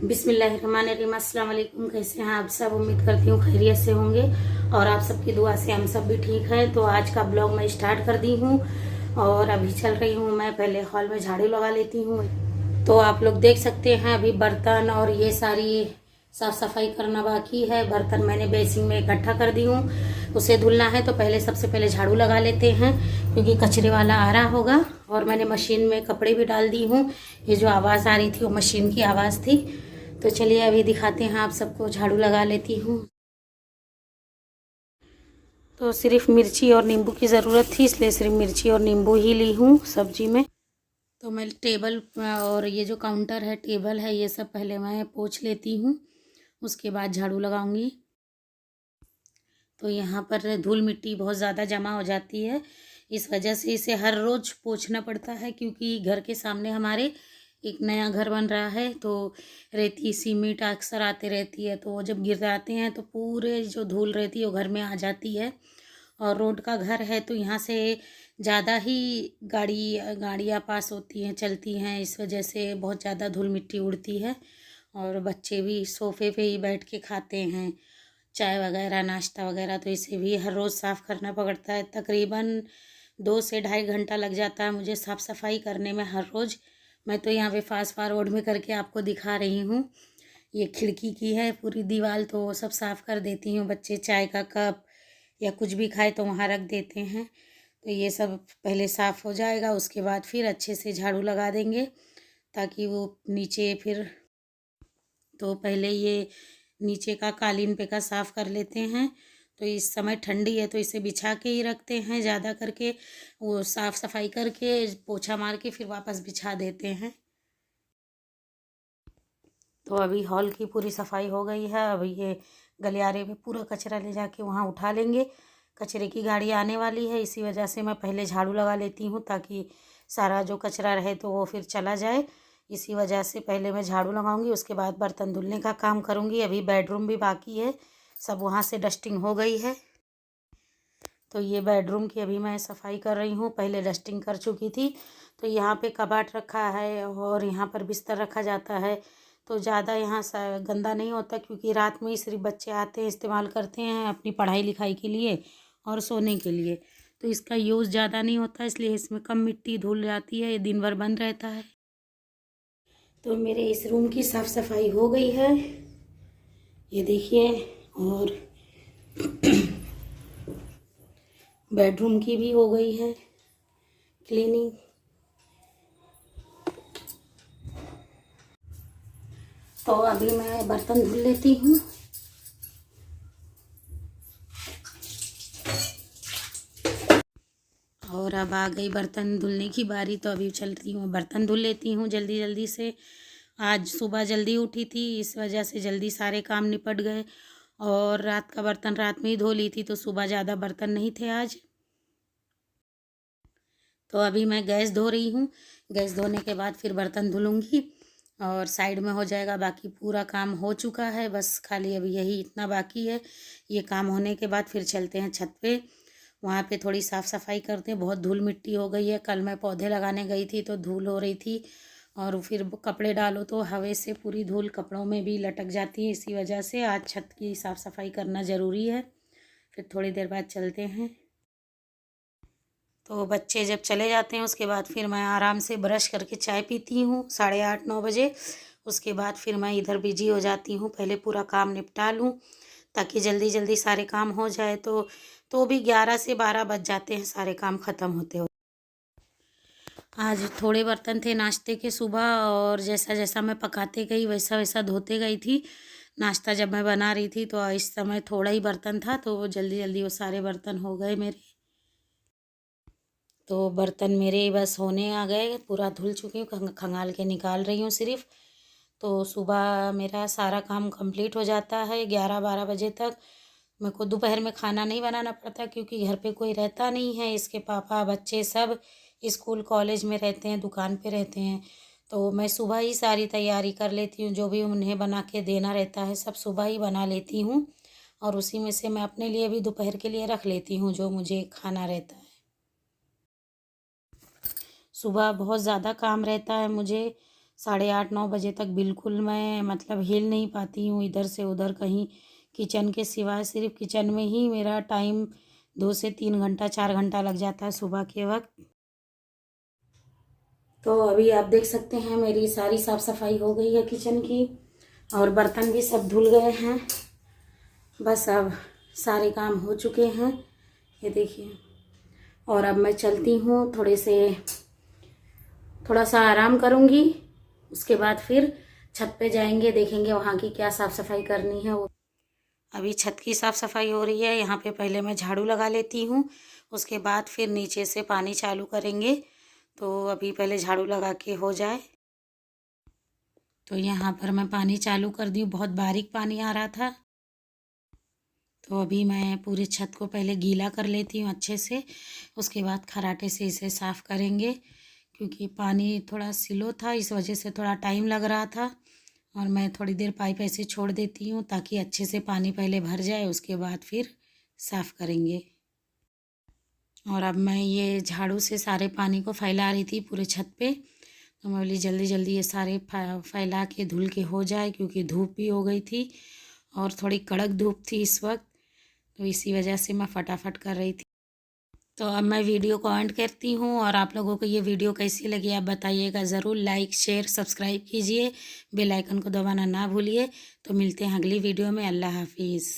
बिस्मिल्लाहिर्रहमानिर्रहीम। अस्सलाम वालेकुम। कैसे हैं आप सब? उम्मीद करती हूँ खैरियत से होंगे और आप सबकी दुआ से हम सब भी ठीक हैं। तो आज का ब्लॉग मैं स्टार्ट कर दी हूँ और अभी चल रही हूँ। मैं पहले हॉल में झाड़ू लगा लेती हूँ। तो आप लोग देख सकते हैं अभी बर्तन और ये सारी साफ सफाई करना बाकी है। बर्तन मैंने बेसिन में इकट्ठा कर दी हूँ, उसे धुलना है। तो सबसे पहले झाड़ू लगा लेते हैं क्योंकि कचरे वाला आ रहा होगा। और मैंने मशीन में कपड़े भी डाल दी हूँ। ये जो आवाज़ आ रही थी वो मशीन की आवाज़ थी। तो चलिए अभी दिखाते हैं आप सबको। झाड़ू लगा लेती हूँ। तो सिर्फ मिर्ची और नींबू की ज़रूरत थी, इसलिए सिर्फ मिर्ची और नींबू ही ली हूँ सब्जी में। तो मैं टेबल और ये जो काउंटर है, टेबल है, ये सब पहले मैं पोंछ लेती हूँ, उसके बाद झाड़ू लगाऊंगी। तो यहाँ पर धूल मिट्टी बहुत ज़्यादा जमा हो जाती है, इस वजह से इसे हर रोज़ पोंछना पड़ता है। क्योंकि घर के सामने हमारे एक नया घर बन रहा है, तो रेती सीमेंट अक्सर आते रहती है। तो जब गिर जाते हैं तो पूरे जो धूल रहती है वो घर में आ जाती है। और रोड का घर है तो यहाँ से ज़्यादा ही गाड़ियाँ पास होती हैं, चलती हैं, इस वजह से बहुत ज़्यादा धूल मिट्टी उड़ती है। और बच्चे भी सोफ़े पे ही बैठ के खाते हैं चाय वगैरह, नाश्ता वगैरह, तो इसे भी हर रोज़ साफ़ करना पड़ता है। तकरीबन 2 से ढाई घंटा लग जाता है मुझे साफ़ सफाई करने में हर रोज़। मैं तो यहाँ पे फास्ट फॉरवर्ड में करके आपको दिखा रही हूँ। ये खिड़की की है पूरी दीवार, तो वो सब साफ़ कर देती हूँ। बच्चे चाय का कप या कुछ भी खाए तो वहाँ रख देते हैं। तो ये सब पहले साफ़ हो जाएगा, उसके बाद फिर अच्छे से झाड़ू लगा देंगे ताकि वो नीचे फिर। तो पहले ये नीचे का कालीन पे का साफ़ कर लेते हैं। तो इस समय ठंडी है तो इसे बिछा के ही रखते हैं, ज़्यादा करके वो साफ़ सफाई करके पोछा मार के फिर वापस बिछा देते हैं। तो अभी हॉल की पूरी सफाई हो गई है। अभी ये गलियारे में पूरा कचरा ले जाके वहाँ उठा लेंगे। कचरे की गाड़ी आने वाली है, इसी वजह से मैं पहले झाड़ू लगा लेती हूँ ताकि सारा जो कचरा रहे तो वो फिर चला जाए। इसी वजह से पहले मैं झाड़ू लगाऊंगी, उसके बाद बर्तन धुलने का काम करूँगी। अभी बेडरूम भी बाकी है, सब वहाँ से डस्टिंग हो गई है। तो ये बेडरूम की अभी मैं सफाई कर रही हूँ, पहले डस्टिंग कर चुकी थी। तो यहाँ पे कबाट रखा है और यहाँ पर बिस्तर रखा जाता है। तो ज़्यादा यहाँ गंदा नहीं होता क्योंकि रात में ही सिर्फ बच्चे आते हैं, इस्तेमाल करते हैं अपनी पढ़ाई लिखाई के लिए और सोने के लिए। तो इसका यूज़ ज़्यादा नहीं होता, इसलिए इसमें कम मिट्टी धुल जाती है, ये दिन भर बंद रहता है। तो मेरे इस रूम की साफ़ सफाई हो गई है, ये देखिए। और बेडरूम की भी हो गई है क्लीनिंग। तो अभी मैं बर्तन धुल लेती हूँ। और अब आ गई बर्तन धुलने की बारी, तो अभी चलती हूँ बर्तन धुल लेती हूँ जल्दी जल्दी से। आज सुबह जल्दी उठी थी, इस वजह से जल्दी सारे काम निपट गए। और रात का बर्तन रात में ही धो ली थी, तो सुबह ज़्यादा बर्तन नहीं थे आज। तो अभी मैं गैस धो रही हूँ, गैस धोने के बाद फिर बर्तन धुलूँगी और साइड में हो जाएगा। बाकी पूरा काम हो चुका है, बस खाली अभी यही इतना बाकी है। ये काम होने के बाद फिर चलते हैं छत पे, वहाँ पे थोड़ी साफ़ सफाई करते हैं। बहुत धूल मिट्टी हो गई है, कल मैं पौधे लगाने गई थी तो धूल हो रही थी, और फिर कपड़े डालो तो हवा से पूरी धूल कपड़ों में भी लटक जाती है। इसी वजह से आज छत की साफ़ सफाई करना ज़रूरी है। फिर थोड़ी देर बाद चलते हैं। तो बच्चे जब चले जाते हैं उसके बाद फिर मैं आराम से ब्रश करके चाय पीती हूँ 8:30-9 बजे। उसके बाद फिर मैं इधर बिजी हो जाती हूँ, पहले पूरा काम निपटा लूँ ताकि जल्दी जल्दी सारे काम हो जाए। तो भी 11 से 12 बज जाते हैं सारे काम ख़त्म होते होते। आज थोड़े बर्तन थे नाश्ते के सुबह, और जैसा जैसा मैं पकाते गई वैसा वैसा धोते गई थी। नाश्ता जब मैं बना रही थी तो इस समय थोड़ा ही बर्तन था, तो वो जल्दी जल्दी वो सारे बर्तन हो गए मेरे। तो बर्तन मेरे बस होने आ गए, पूरा धुल चुकी हूँ, खंगाल के निकाल रही हूँ सिर्फ। तो सुबह मेरा सारा काम कंप्लीट हो जाता है 11-12 बजे तक। मेरे को दोपहर में खाना नहीं बनाना पड़ता क्योंकि घर पे कोई रहता नहीं है। इसके पापा बच्चे सब स्कूल कॉलेज में रहते हैं, दुकान पे रहते हैं। तो मैं सुबह ही सारी तैयारी कर लेती हूँ, जो भी उन्हें बना के देना रहता है सब सुबह ही बना लेती हूँ। और उसी में से मैं अपने लिए भी दोपहर के लिए रख लेती हूँ जो मुझे खाना रहता है। सुबह बहुत ज़्यादा काम रहता है मुझे, 8:30-9 बजे तक बिल्कुल मैं मतलब हिल नहीं पाती हूँ इधर से उधर कहीं, किचन के सिवाय सिर्फ किचन में ही मेरा टाइम 2 से 3 घंटा 4 घंटा लग जाता है सुबह के वक्त। तो अभी आप देख सकते हैं मेरी सारी साफ़ सफाई हो गई है किचन की, और बर्तन भी सब धुल गए हैं। बस अब सारे काम हो चुके हैं, ये देखिए। और अब मैं चलती हूँ, थोड़ा सा आराम करूँगी, उसके बाद फिर छत पे जाएंगे, देखेंगे वहाँ की क्या साफ़ सफाई करनी है। वो अभी छत की साफ़ सफाई हो रही है, यहाँ पे पहले मैं झाड़ू लगा लेती हूँ, उसके बाद फिर नीचे से पानी चालू करेंगे। तो अभी पहले झाड़ू लगा के हो जाए। तो यहाँ पर मैं पानी चालू कर दी हूँ, बहुत बारीक पानी आ रहा था। तो अभी मैं पूरी छत को पहले गीला कर लेती हूँ अच्छे से, उसके बाद खराटे से इसे साफ़ करेंगे, क्योंकि पानी थोड़ा स्लो था, इस वजह से थोड़ा टाइम लग रहा था। और मैं थोड़ी देर पाइप ऐसे छोड़ देती हूँ ताकि अच्छे से पानी पहले भर जाए, उसके बाद फिर साफ़ करेंगे। और अब मैं ये झाड़ू से सारे पानी को फैला रही थी पूरे छत पे। तो मैं बोली जल्दी जल्दी ये सारे फैला के धुल के हो जाए, क्योंकि धूप भी हो गई थी और थोड़ी कड़क धूप थी इस वक्त, तो इसी वजह से मैं फटाफट कर रही थी। तो अब मैं वीडियो को एंड करती हूँ, और आप लोगों को ये वीडियो कैसी लगी आप बताइएगा ज़रूर। लाइक शेयर सब्सक्राइब कीजिए, बेल आइकन को दबाना ना भूलिए। तो मिलते हैं अगली वीडियो में। अल्लाह हाफिज़।